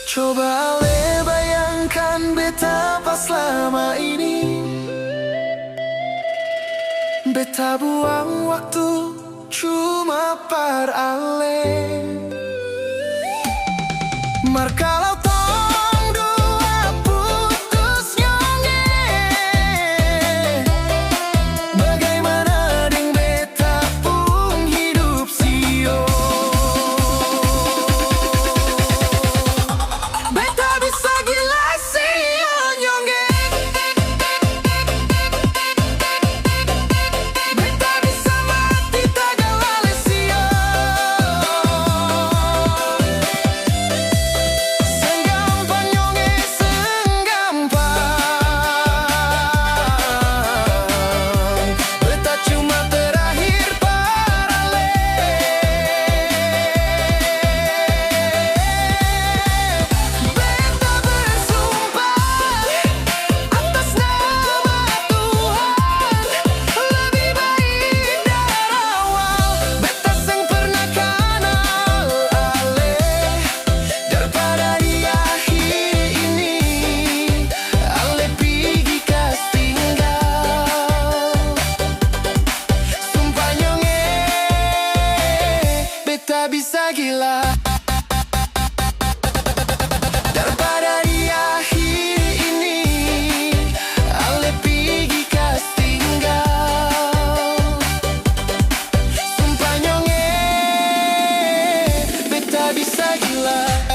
Coba ale bayangkan beta pas selama ini. Beta buang waktu cuma par ale. Mar kalau tong dua putus nyonge, bagaimana deng beta pun hidup sio. Beta bisa gila sio nyonge. Beta bisa mati tagalale sio. Senggampang nyonge, senggampang. Beta cuma terakhir parale. Beta bersumpah atas nama Tuhan, lebih baik dari awal. Beta seng pernah kenal ale, daripada di akhir ini ale pergi kas tinggal. Sumpah nyonge, beta bisa gila. Daripada di akhir ini ale pergi kas tinggal. Sumpah nyonge, beta bisa gila.